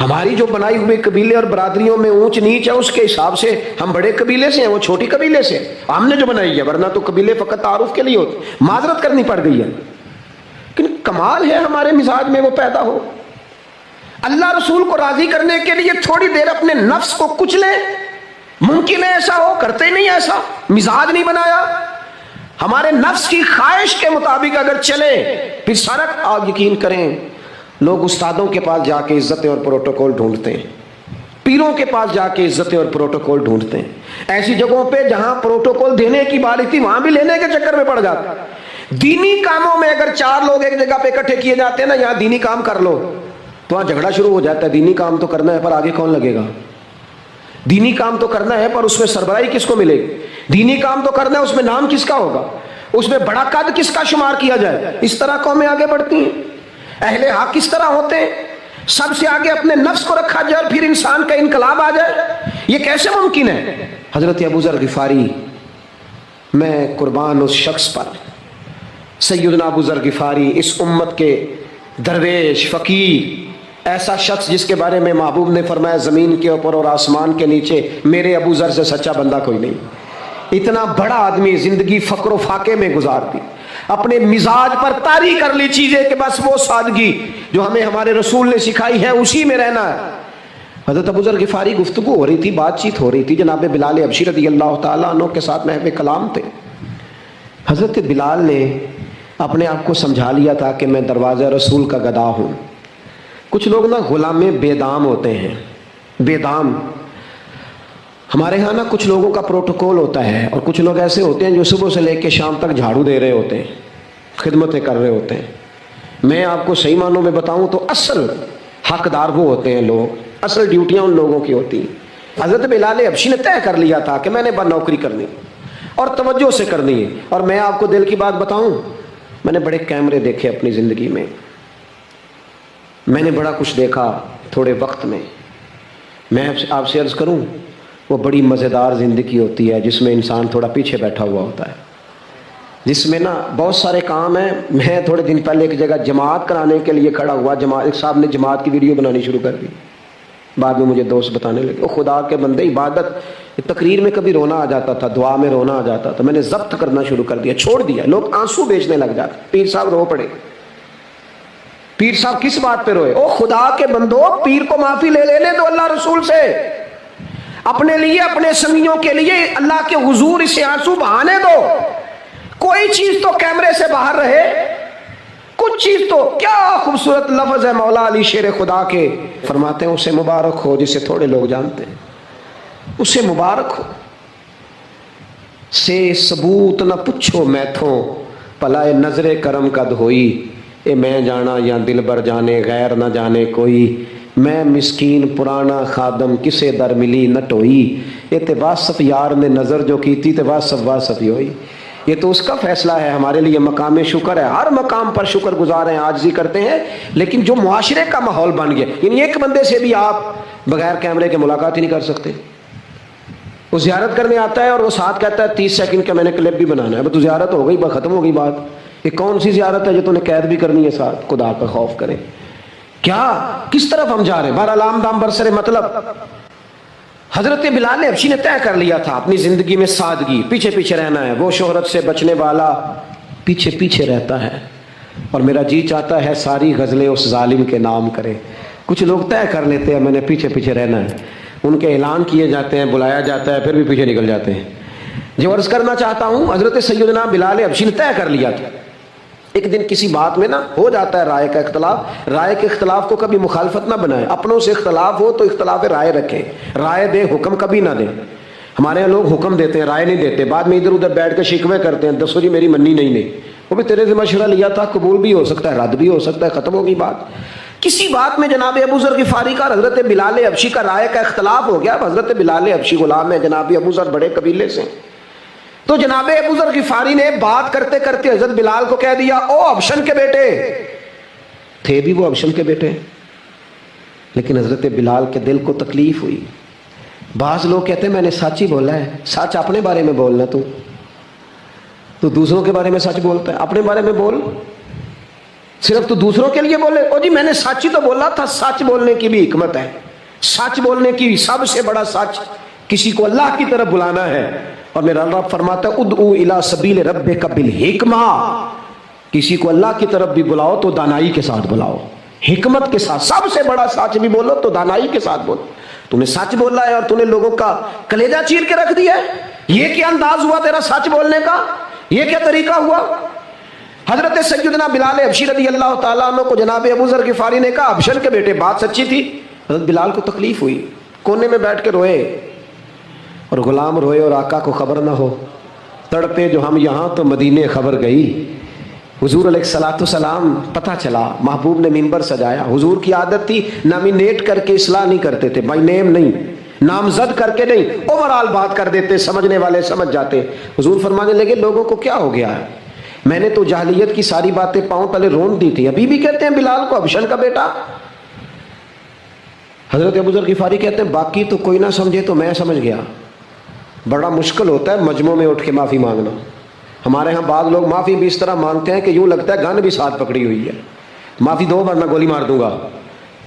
ہماری جو بنائی ہوئی قبیلے اور برادریوں میں اونچ نیچ ہے اس کے حساب سے ہم بڑے قبیلے سے ہیں، وہ چھوٹی قبیلے سے، ہم نے جو بنائی ہے، ورنہ تو قبیلے فقط تعارف کے لیے ہوتے، معذرت کرنی پڑ گئی ہے۔ لیکن کمال ہے ہمارے مزاج میں وہ پیدا ہو۔ اللہ رسول کو راضی کرنے کے لیے تھوڑی دیر اپنے نفس کو کچلیں، ممکن ہے ایسا ہو، کرتے ہی نہیں ایسا، مزاج نہیں بنایا۔ ہمارے نفس کی خواہش کے مطابق اگر چلے پھر سرک، آپ یقین کریں لوگ استادوں کے پاس جا کے عزتیں اور پروٹوکول ڈھونڈتے ہیں، پیروں کے پاس جا کے عزتیں اور پروٹوکول ڈھونڈتے ہیں، ایسی جگہوں پہ جہاں پروٹوکول دینے کی باری تھی وہاں بھی لینے کے چکر میں پڑ جاتا ہے۔ دینی کاموں میں اگر 4 لوگ ایک جگہ پہ اکٹھے کیے جاتے ہیں نا، یہاں دینی کام کر لو، تو وہاں جھگڑا شروع ہو جاتا ہے۔ دینی کام تو کرنا ہے پر آگے کون لگے گا، دینی کام تو کرنا ہے پر اس میں سربراہی کس کو ملے گی، دینی کام تو کرنا ہے اس میں نام کس کا ہوگا، اس میں بڑا قد کس کا شمار کیا جائے۔ اس طرح قومیں آگے بڑھتی ہیں۔ اہل حق کس طرح ہوتے ہیں، سب سے آگے اپنے نفس کو رکھا جائے اور پھر انسان کا انقلاب آ جائے، یہ کیسے ممکن ہے؟ حضرت ابو ذر غفاری، میں قربان اس شخص پر، سیدنا ابو ذر غفاری، اس امت کے درویش فقیر، ایسا شخص جس کے بارے میں محبوب نے فرمایا زمین کے اوپر اور آسمان کے نیچے میرے ابو ذر سے سچا بندہ کوئی نہیں۔ اتنا بڑا آدمی زندگی فقر و فاقے میں گزار دی، اپنے مزاج پر طاری کر لی چیزیں کہ بس وہ سادگی جو ہمیں ہمارے رسول نے سکھائی ہے اسی میں رہنا ہے۔ حضرت ابو ذر غفاری گفتگو ہو رہی تھی، بات چیت ہو رہی تھی، جناب بلال حبشی رضی اللہ تعالیٰ عنہ کے ساتھ محو کلام تھے۔ حضرت بلال نے اپنے آپ کو سمجھا لیا تھا کہ میں دروازہ رسول کا گدا ہوں۔ کچھ لوگ نا غلام بے دام ہوتے ہیں، بے دام۔ ہمارے ہاں نا کچھ لوگوں کا پروٹوکول ہوتا ہے، اور کچھ لوگ ایسے ہوتے ہیں جو صبح سے لے کے شام تک جھاڑو دے رہے ہوتے ہیں، خدمتیں کر رہے ہوتے ہیں۔ میں آپ کو صحیح معنوں میں بتاؤں تو اصل حقدار وہ ہوتے ہیں لوگ، اصل ڈیوٹیاں ان لوگوں کی ہوتی ہیں۔ حضرت بلال حبشی نے طے کر لیا تھا کہ میں نے بس نوکری کرنی اور توجہ سے کرنی ہے۔ اور میں آپ کو دل کی بات بتاؤں، میں نے بڑے کیمرے دیکھے اپنی زندگی میں، میں نے بڑا کچھ دیکھا تھوڑے وقت میں۔ میں آپ سے عرض کروں، وہ بڑی مزیدار زندگی ہوتی ہے جس میں انسان تھوڑا پیچھے بیٹھا ہوا ہوتا ہے، جس میں نا بہت سارے کام ہیں۔ میں تھوڑے دن پہلے ایک جگہ جماعت کرانے کے لیے کھڑا ہوا، ایک صاحب نے جماعت کی ویڈیو بنانی شروع کر دی، بعد میں مجھے دوست بتانے لگے وہ خدا کے بندے، عبادت تقریر میں کبھی رونا آ جاتا تھا، دعا میں رونا آ جاتا تھا، میں نے ضبط کرنا شروع کر دیا، چھوڑ دیا، لوگ آنسو بیچنے لگ جاتے، پیر صاحب رو پڑے۔ پیر صاحب کس بات پہ روئے؟ او خدا کے بندو، پیر کو معافی لے لینے دو اللہ رسول سے، اپنے لیے اپنے سنگیوں کے لیے اللہ کے حضور اسے آنسو بہانے دو۔ کوئی چیز تو کیمرے سے باہر رہے، کچھ چیز تو، کیا خوبصورت لفظ ہے مولا علی شیر خدا کے، فرماتے ہیں اسے مبارک ہو جسے تھوڑے لوگ جانتے ہیں، اسے مبارک ہو سے ثبوت نہ پچھو میتھوں، پلائے نظر کرم کا دھوئی، اے میں جانا یا دل بر جانے غیر نہ جانے کوئی، میں مسکین پرانا خادم کسے در ملی نہ ٹوئی، یہ تے واسف یار نے نظر جو کی تھی تے واسف ہی ہوئی۔ یہ تو اس کا فیصلہ ہے، ہمارے لیے مقام شکر ہے، ہر مقام پر شکر گزار ہیں، عاجزی کرتے ہیں، لیکن جو معاشرے کا ماحول بن گیا، یعنی ایک بندے سے بھی آپ بغیر کیمرے کے ملاقات ہی نہیں کر سکتے۔ وہ زیارت کرنے آتا ہے اور وہ ساتھ کہتا ہے 30 سیکنڈ کا میں نے کلپ بھی بنانا ہے، اب تو زیارت ہو گئی، ختم ہو گئی بات، یہ کون سی زیارت ہے جو تو نے قید بھی کرنی ہے ساتھ؟ خدا کا خوف کریں، کیا کس طرف ہم جا رہے ہیں؟ بہرحال عام دام برسر مطلب حضرت بلال حبشی نے طے کر لیا تھا اپنی زندگی میں سادگی، پیچھے پیچھے رہنا ہے، وہ شہرت سے بچنے والا پیچھے پیچھے رہتا ہے، اور میرا جی چاہتا ہے ساری غزلیں اس ظالم کے نام کرے۔ کچھ لوگ طے کر لیتے ہیں میں نے پیچھے پیچھے رہنا ہے، ان کے اعلان کیے جاتے ہیں، بلایا جاتا ہے، پھر بھی پیچھے نکل جاتے ہیں۔ جو عرض کرنا چاہتا ہوں، حضرت سیدنا بلال حبشی نے طے کر لیا تھا ایک دن کسی بات میں نا ہو جاتا ہے رائے کا اختلاف، رائے کے اختلاف کو کبھی مخالفت نہ بنائیں، اپنوں سے اختلاف ہو تو اختلاف رائے رکھیں، رائے دیں، حکم کبھی نہ دیں۔ ہمارے یہاں لوگ حکم دیتے ہیں، رائے نہیں دیتے، بعد میں ادھر ادھر بیٹھ کے شکوے کرتے ہیں، دسو جی میری منی نہیں، وہ بھی تیرے سے مشورہ لیا تھا، قبول بھی ہو سکتا ہے، رد بھی ہو سکتا ہے، ختم ہوگی بات۔ کسی بات میں جناب ابو ذر غفاری کا اور حضرت بلال حبشی کا رائے کا اختلاف ہو گیا۔ اب حضرت بلال حبشی غلام ہے، جناب ابو ذر بڑے قبیلے سے، تو جناب ابو ذر غفاری نے بات کرتے کرتے حضرت بلال کو کہہ دیا، او حبشن کے بیٹے، تھے بھی وہ حبشن کے بیٹے، لیکن حضرت بلال کے دل کو تکلیف ہوئی۔ بعض لوگ کہتے ہیں میں نے سچ ہی بولا ہے، سچ اپنے بارے میں بولنا، تو دوسروں کے بارے میں سچ بولتا ہے، اپنے بارے میں بول، صرف تو دوسروں کے لیے بولے، او جی میں نے سچ ہی تو بولا تھا۔ سچ بولنے کی بھی حکمت ہے، سچ بولنے کی سب سے بڑا سچ کسی کو اللہ کی طرف بلانا ہے، اور میرا رب فرماتا ہے ادعو الی سبیل ربک بالحکمہ، کسی کو اللہ کی طرف بھی بلاؤ تو دانائی کے ساتھ بلاؤ، حکمت کے ساتھ، سب سے بڑا سچ بھی بولو تو دانائی کے ساتھ بولو۔ تو نے سچ بولا ہے اور تو نے لوگوں کا کلیجہ چیر کے رکھ دیا ہے، یہ کیا انداز ہوا تیرا سچ بولنے کا، یہ کیا طریقہ ہوا؟ حضرت سیدنا بلال حبشی رضی اللہ تعالیٰ عنہ کو جناب ابو ذر غفاری نے کہا حبشن کے بیٹے، بات سچی تھی۔ حضرت بلال کو تکلیف ہوئی، کونے میں بیٹھ کے روئے، اور غلام روئے اور آقا کو خبر نہ ہو، تڑپے جو ہم یہاں تو مدینے خبر گئی۔ حضور علیہ الصلوۃ والسلام پتہ چلا، محبوب نے منبر سجایا۔ حضور کی عادت تھی نامینیٹ کر کے اصلاح نہیں کرتے تھے، بائی نیم نہیں، نامزد کر کے نہیں، اوورال بات کر دیتے، سمجھنے والے سمجھ جاتے۔ حضور فرمانے لگے لوگوں کو کیا ہو گیا ہے، میں نے تو جاہلیت کی ساری باتیں پاؤں تلے رون دی تھی، ابھی بھی کہتے ہیں بلال کو حبشن کا بیٹا۔ حضرت ابو ذر غفاری کہتے ہیں باقی تو کوئی نہ سمجھے تو میں سمجھ گیا۔ بڑا مشکل ہوتا ہے مجمع میں اٹھ کے معافی مانگنا۔ ہمارے ہاں بعض لوگ معافی بھی اس طرح مانگتے ہیں کہ یوں لگتا ہے گن بھی ساتھ پکڑی ہوئی ہے، معافی دو ورنہ گولی مار دوں گا۔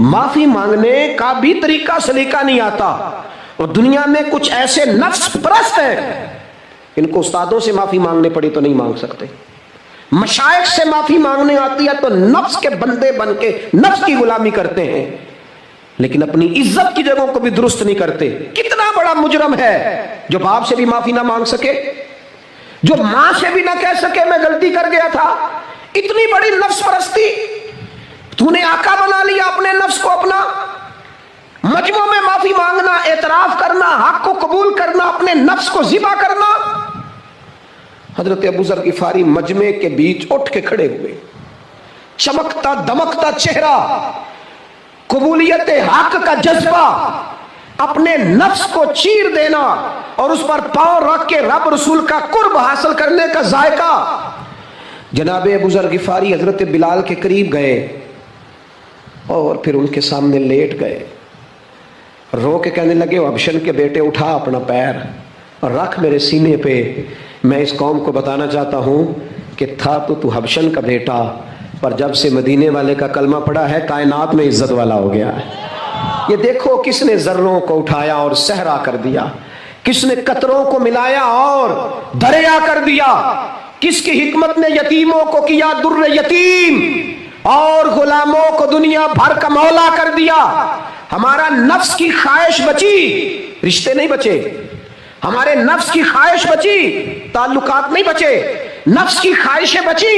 معافی مانگنے کا بھی طریقہ سلیقہ نہیں آتا، اور دنیا میں کچھ ایسے نفس پرست ہیں، ان کو استادوں سے معافی مانگنے پڑی تو نہیں مانگ سکتے، مشائخ سے معافی مانگنے آتی ہے تو نفس کے بندے بن کے نفس کی غلامی کرتے ہیں، لیکن اپنی عزت کی جگہوں کو بھی درست نہیں کرتے۔ کتنا بڑا مجرم ہے جو باپ سے بھی معافی نہ مانگ سکے، جو ماں سے بھی نہ کہہ سکے میں غلطی کر گیا تھا۔ اتنی بڑی نفس پرستی، تو نے آقا بنا لیا اپنے نفس کو اپنا، مجمع میں معافی مانگنا، اعتراف کرنا، حق کو قبول کرنا، اپنے نفس کو ذبح کرنا۔ حضرت ابو ذر غفاری مجمع کے بیچ اٹھ کے کھڑے ہوئے، چمکتا دمکتا چہرہ، قبولیت حق کا جذبہ، اپنے نفس کو چیر دینا اور اس پر پاؤں رکھ کے رب رسول کا قرب حاصل کرنے کا ذائقہ۔ جناب ابو ذر غفاری حضرت بلال کے قریب گئے اور پھر ان کے سامنے لیٹ گئے، رو کے کہنے لگے حبشن کے بیٹے اٹھا اپنا پیر اور رکھ میرے سینے پہ، میں اس قوم کو بتانا چاہتا ہوں کہ تھا تو حبشن کا بیٹا، پر جب سے مدینے والے کا کلمہ پڑا ہے کائنات میں عزت والا ہو گیا ہے۔ یہ دیکھو کس نے ذروں کو اٹھایا اور صحرا کر دیا، کس نے قطروں کو ملایا اور دریا کر دیا، کس کی حکمت نے یتیموں کو کیا در یتیم اور غلاموں کو دنیا بھر کا مولا کر دیا۔ ہمارا نفس کی خواہش بچی، رشتے نہیں بچے، ہمارے نفس کی خواہش بچی، تعلقات نہیں بچے، نفس کی خواہشیں بچی،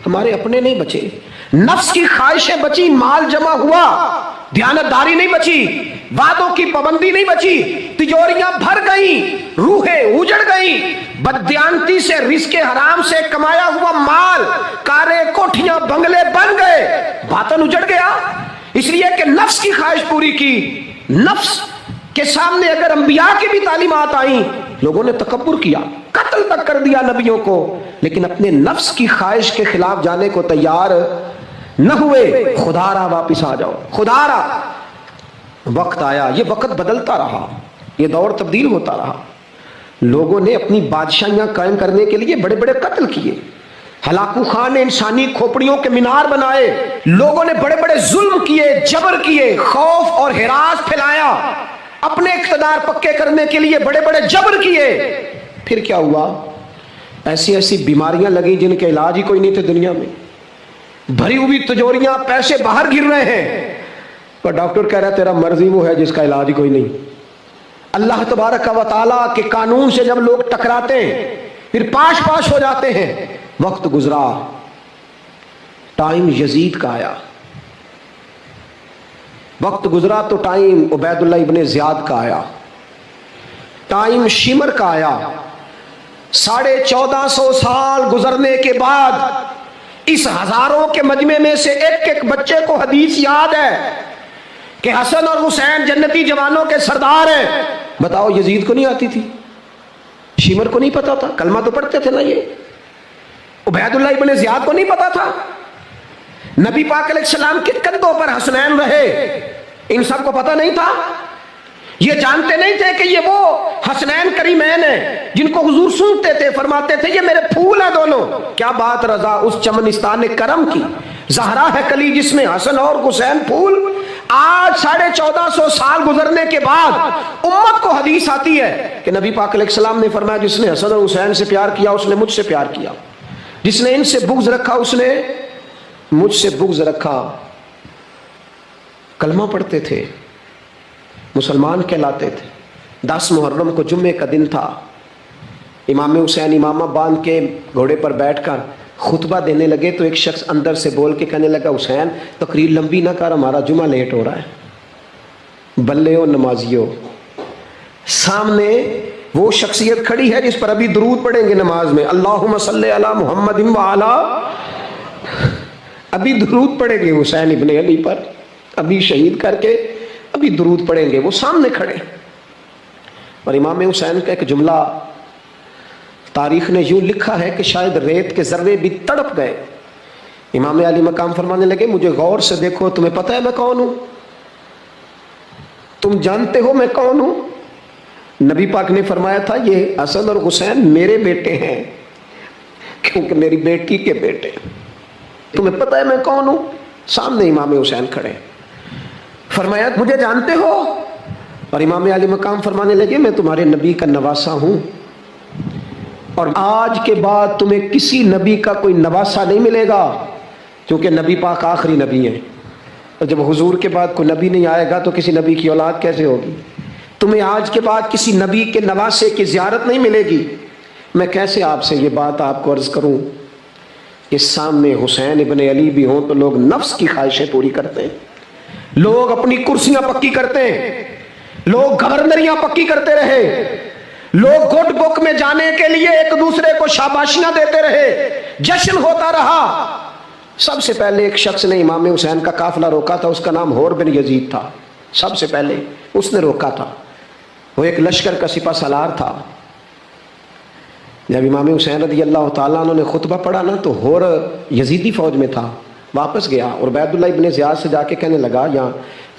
ہمارے اپنے نہیں بچے، نفس کی خواہشیں بچی، مال جمع ہوا، دیانتداری نہیں بچی، وعدوں کی پابندی نہیں بچی، تجوریاں بھر گئیں، روحیں اجڑ گئیں، بددیانتی سے رزق حرام سے کمایا ہوا مال، کاریں کوٹھیاں بنگلے بن گئے، باطن اجڑ گیا، اس لیے کہ نفس کی خواہش پوری کی۔ نفس کے سامنے اگر انبیاء کی بھی تعلیمات آئیں، لوگوں نے تکبر کیا، قتل تک کر دیا نبیوں کو، لیکن اپنے نفس کی خواہش کے خلاف جانے کو تیار نہ ہوئے۔ خدا را واپس آ جاؤ، خدا را۔ وقت آیا، یہ وقت بدلتا رہا، یہ دور تبدیل ہوتا رہا، لوگوں نے اپنی بادشاہیاں قائم کرنے کے لیے بڑے بڑے قتل کیے، ہلاکو خان نے انسانی کھوپڑیوں کے مینار بنائے، لوگوں نے بڑے بڑے ظلم کیے، جبر کیے، خوف اور ہراس پھیلایا، اپنے اقتدار پکے کرنے کے لیے بڑے بڑے جبر کیے۔ پھر کیا ہوا؟ ایسی ایسی بیماریاں لگیں جن کے علاج ہی کوئی نہیں تھے دنیا میں، بھری ہوئی تجوریاں، پیسے باہر گر رہے ہیں، پر ڈاکٹر کہہ رہا ہے تیرا مرضی وہ ہے جس کا علاج ہی کوئی نہیں۔ اللہ تبارک و تعالیٰ کے قانون سے جب لوگ ٹکراتے ہیں پھر پاش پاش ہو جاتے ہیں۔ وقت گزرا، ٹائم یزید کا آیا، وقت گزرا تو ٹائم عبید اللہ ابن زیاد کا آیا، ٹائم شمر کا آیا۔ 1450 سال گزرنے کے بعد اس ہزاروں کے مجمع میں سے ایک ایک بچے کو حدیث یاد ہے کہ حسن اور حسین جنتی جوانوں کے سردار ہیں۔ بتاؤ یزید کو نہیں آتی تھی؟ شمر کو نہیں پتا تھا؟ کلمہ تو پڑھتے تھے نا یہ؟ عبید اللہ ابن زیاد کو نہیں پتا تھا؟ نبی پاک علیہ السلام کے کندھوں پر حسنین رہے، ان سب کو پتا نہیں تھا؟ یہ جانتے نہیں تھے کہ یہ وہ حسنین کریمین ہیں جن کو حضور سنتے تھے، فرماتے تھے یہ میرے پھول ہیں دونوں؟ کیا بات رضا اس چمنستان کرم کی، زہرا ہے کلی جس میں حسن اور حسین پھول۔ آج 1450 سال گزرنے کے بعد امت کو حدیث آتی ہے کہ نبی پاک علیہ السلام نے فرمایا جس نے حسن اور حسین سے پیار کیا اس نے مجھ سے پیار کیا، جس نے ان سے بغض رکھا اس نے مجھ سے بغض رکھا۔ کلمہ پڑھتے تھے، مسلمان کہلاتے تھے۔ 10 محرم کو جمعے کا دن تھا، امام حسین امامہ باندھ کے گھوڑے پر بیٹھ کر خطبہ دینے لگے تو ایک شخص اندر سے بول کے کہنے لگا حسین تقریر لمبی نہ کر، ہمارا جمعہ لیٹ ہو رہا ہے۔ بلے و نمازیوں، سامنے وہ شخصیت کھڑی ہے جس پر ابھی درود پڑھیں گے نماز میں، اللہم صلی علی محمد وعلی، ابھی درود پڑھیں گے حسین ابن علی پر، ابھی شہید کر کے ابھی درود پڑھیں گے، وہ سامنے کھڑے۔ اور امام حسین کا ایک جملہ تاریخ نے یوں لکھا ہے کہ شاید ریت کے ذرے بھی تڑپ گئے۔ امام علی مقام فرمانے لگے مجھے غور سے دیکھو، تمہیں پتہ ہے میں کون ہوں؟ تم جانتے ہو میں کون ہوں؟ نبی پاک نے فرمایا تھا یہ حسن اور حسین میرے بیٹے ہیں کیونکہ میری بیٹی کے بیٹے۔ تمہیں پتہ ہے میں کون ہوں؟ سامنے امام حسین کھڑے، فرمایا مجھے جانتے ہو؟ اور امام علی مقام فرمانے لگے میں تمہارے نبی کا نواسہ ہوں، اور آج کے بعد تمہیں کسی نبی کا کوئی نواسہ نہیں ملے گا کیونکہ نبی پاک آخری نبی ہیں، اور جب حضور کے بعد کوئی نبی نہیں آئے گا تو کسی نبی کی اولاد کیسے ہوگی؟ تمہیں آج کے بعد کسی نبی کے نواسے کی زیارت نہیں ملے گی۔ میں کیسے آپ سے یہ بات آپ کو عرض کروں کہ سامنے حسین ابن علی بھی ہوں تو لوگ نفس کی خواہشیں پوری کرتے ہیں، لوگ اپنی کرسیاں پکی کرتے ہیں، لوگ گورنریاں پکی کرتے رہے، لوگ گڈ بک میں جانے کے لیے ایک دوسرے کو شاباشیاں دیتے رہے، جشن ہوتا رہا۔ سب سے پہلے ایک شخص نے امام حسین کا قافلہ روکا تھا، اس کا نام حور بن یزید تھا، سب سے پہلے اس نے روکا تھا، وہ ایک لشکر کا سپہ سالار تھا۔ جب امام حسین رضی اللہ تعالیٰ عنہ نے خطبہ پڑھا نا تو حور یزیدی فوج میں تھا، واپس گیا اور عبید اللہ ابن زیاد سے جا کے کہنے لگا، یا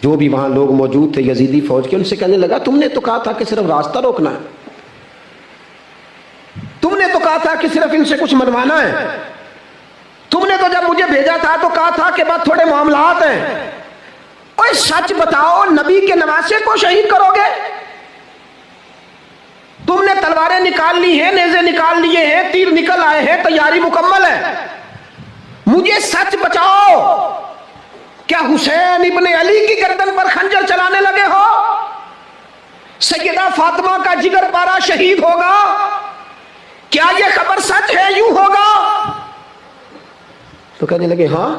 جو بھی وہاں لوگ موجود تھے یزیدی فوج کے، ان سے کہنے لگا تم نے تو کہا تھا کہ صرف راستہ روکنا ہے، تم نے تو کہا تھا کہ صرف ان سے کچھ منوانا ہے، تم نے تو جب مجھے بھیجا تھا تو کہا تھا کہ بعد تھوڑے معاملات ہیں، اوہ سچ بتاؤ نبی کے نواسے کو شہید کرو گے؟ تم نے تلواریں نکال لی ہیں، نیزے نکال لیے ہیں، تیر نکل آئے ہیں، تیاری مکمل ہے، مجھے سچ بچاؤ، کیا حسین ابن علی کی گردن پر خنجر چلانے لگے ہو؟ سیدہ فاطمہ کا جگر پارا شہید ہوگا، کیا یہ خبر سچ ہے؟ یوں ہوگا؟ تو کہنے لگے ہاں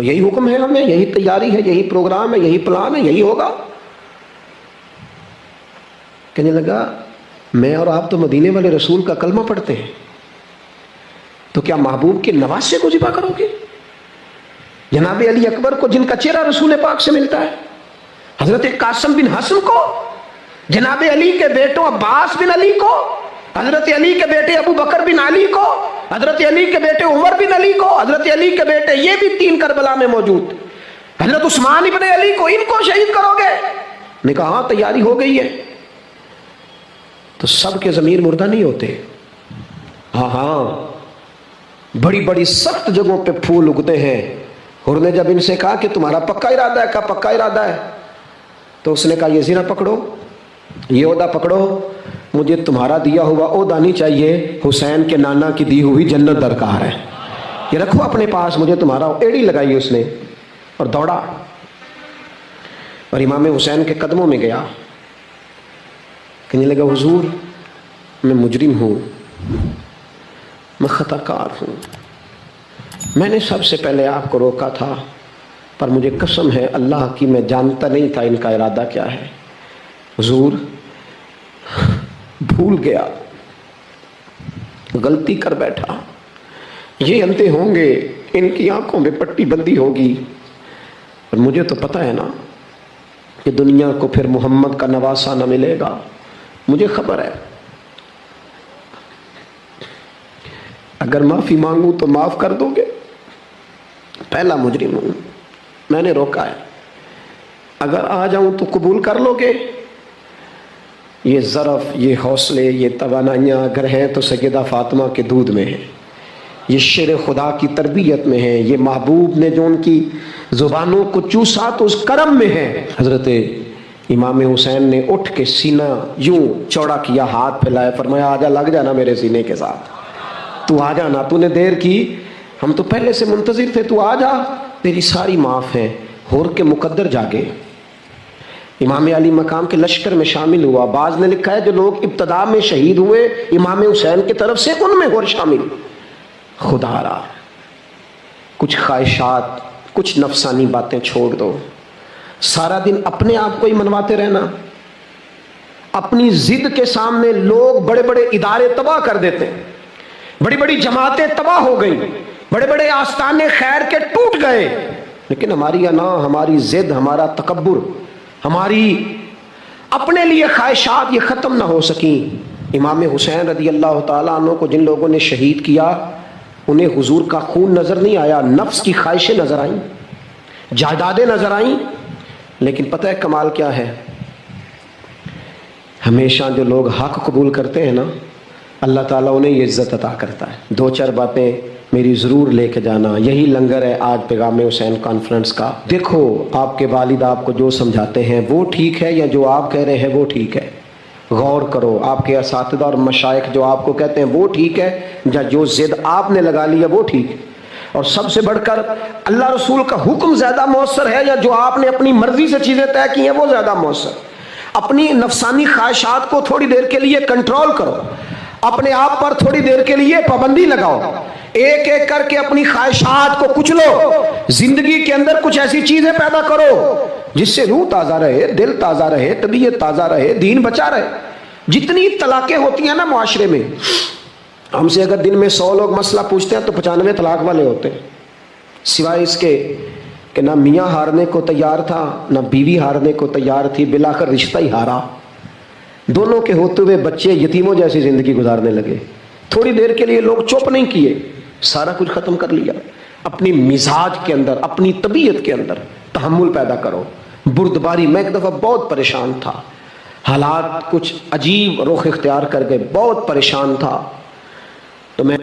یہی حکم ہے ہمیں، یہی تیاری ہے، یہی پروگرام ہے، یہی پلان ہے، یہی ہوگا۔ کہنے لگا میں اور آپ تو مدینے والے رسول کا کلمہ پڑھتے ہیں، تو کیا محبوب کے نواسے کو ذبح کرو گے؟ جناب علی اکبر کو جن کا چہرہ رسول پاک سے ملتا ہے، حضرت قاسم بن حسن کو، جناب علی کے بیٹوں عباس بن علی کو، حضرت علی کے بیٹے ابو بکر بن علی کو، حضرت علی کے بیٹے عمر بن علی کو، حضرت علی کے بیٹے یہ بھی 3 کربلا میں موجود، حضرت عثمان ابن علی کو، ان کو شہید کرو گے؟ نے کہا ہاں تیاری ہو گئی ہے۔ تو سب کے ضمیر مردہ نہیں ہوتے، ہاں ہاں بڑی بڑی سخت جگہوں پہ پھول اگتے ہیں۔ حور نے جب ان سے کہا کہ تمہارا پکا ارادہ ہے، کہا پکا ارادہ ہے، تو اس نے کہا یہ زیرہ پکڑو، یہ عہدہ پکڑو، مجھے تمہارا دیا ہوا عہدہ نہیں چاہیے، حسین کے نانا کی دی ہوئی جنت درکار ہے، یہ رکھو اپنے پاس، مجھے تمہارا۔ ایڑی لگائی اس نے اور دوڑا اور امام حسین کے قدموں میں گیا، کہنے لگا حضور میں مجرم ہوں، میں خطا کار ہوں، میں نے سب سے پہلے آپ کو روکا تھا، پر مجھے قسم ہے اللہ کی میں جانتا نہیں تھا ان کا ارادہ کیا ہے۔ حضور بھول گیا، غلطی کر بیٹھا، یہ اندھے ہوں گے، ان کی آنکھوں میں پٹی بندی ہوگی، اور مجھے تو پتہ ہے نا کہ دنیا کو پھر محمد کا نواسہ نہ ملے گا، مجھے خبر ہے۔ اگر معافی مانگوں تو معاف کر دو گے، پہلا مجرم ہوں، میں نے روکا ہے۔ اگر آ جاؤں تو قبول کر لو گے؟ یہ ظرف، یہ حوصلے، یہ توانائیاں اگر ہیں تو سیدہ فاطمہ کے دودھ میں ہیں، یہ شیر خدا کی تربیت میں ہیں، یہ محبوب نے جو ان کی زبانوں کو چوسا تو اس کرم میں ہے۔ حضرت امام حسین نے اٹھ کے سینہ یوں چوڑا کیا، ہاتھ پھیلائے، فرمایا آجا، لگ جانا میرے سینے کے ساتھ، تو آ جانا، تو نے دیر کی، ہم تو پہلے سے منتظر تھے، تو آ جا، تیری ساری معاف ہے۔ ہور کے مقدر جاگے، امام علی مقام کے لشکر میں شامل ہوا۔ بعض نے لکھا ہے جو لوگ ابتدا میں شہید ہوئے امام حسین کی طرف سے، ان میں ہور شامل۔ خدا را، کچھ خواہشات، کچھ نفسانی باتیں چھوڑ دو۔ سارا دن اپنے آپ کو ہی منواتے رہنا، اپنی ضد کے سامنے لوگ بڑے بڑے ادارے تباہ کر دیتے ہیں، بڑی بڑی جماعتیں تباہ ہو گئیں، بڑے بڑے آستانے خیر کے ٹوٹ گئے، لیکن ہماری انا، ہماری ضد، ہمارا تکبر، ہماری اپنے لیے خواہشات یہ ختم نہ ہو سکیں۔ امام حسین رضی اللہ تعالیٰ عنہ کو جن لوگوں نے شہید کیا، انہیں حضور کا خون نظر نہیں آیا، نفس کی خواہشیں نظر آئیں، جائیدادیں نظر آئیں۔ لیکن پتہ ہے کمال کیا ہے؟ ہمیشہ جو لوگ حق قبول کرتے ہیں نا، اللہ تعالیٰ انہیں یہ عزت عطا کرتا ہے۔ دو چار باتیں میری ضرور لے کے جانا، یہی لنگر ہے آج پیغام حسین کانفرنس کا۔ دیکھو، آپ کے والد آپ کو جو سمجھاتے ہیں وہ ٹھیک ہے، یا جو آپ کہہ رہے ہیں وہ ٹھیک ہے؟ غور کرو، آپ کے اساتذہ اور مشائخ جو آپ کو کہتے ہیں وہ ٹھیک ہے، یا جو ضد آپ نے لگا لیا وہ ٹھیک ہے؟ اور سب سے بڑھ کر اللہ رسول کا حکم زیادہ مؤثر ہے، یا جو آپ نے اپنی مرضی سے چیزیں طے کی ہیں وہ زیادہ مؤثر؟ اپنی نفسانی خواہشات کو تھوڑی دیر کے لیے کنٹرول کرو، اپنے آپ پر تھوڑی دیر کے لیے پابندی لگاؤ، ایک ایک کر کے اپنی خواہشات کو کچلو، زندگی کے اندر کچھ ایسی چیزیں پیدا کرو جس سے روح تازہ رہے، دل تازہ رہے، طبیعت تازہ رہے، دین بچا رہے۔ جتنی طلاقیں ہوتی ہیں نا معاشرے میں، ہم سے اگر دن میں 100 لوگ مسئلہ پوچھتے ہیں تو 95 طلاق والے ہوتے ہیں، سوائے اس کے کہ نہ میاں ہارنے کو تیار تھا نہ بیوی ہارنے کو تیار تھی، بلاخر رشتہ ہی ہارا، دونوں کے ہوتے ہوئے بچے یتیموں جیسی زندگی گزارنے لگے۔ تھوڑی دیر کے لیے لوگ چپ نہیں کیے، سارا کچھ ختم کر لیا۔ اپنی مزاج کے اندر، اپنی طبیعت کے اندر تحمل پیدا کرو، بردباری۔ میں ایک دفعہ بہت پریشان تھا، حالات کچھ عجیب رخ اختیار کر گئے، بہت پریشان تھا، تو میں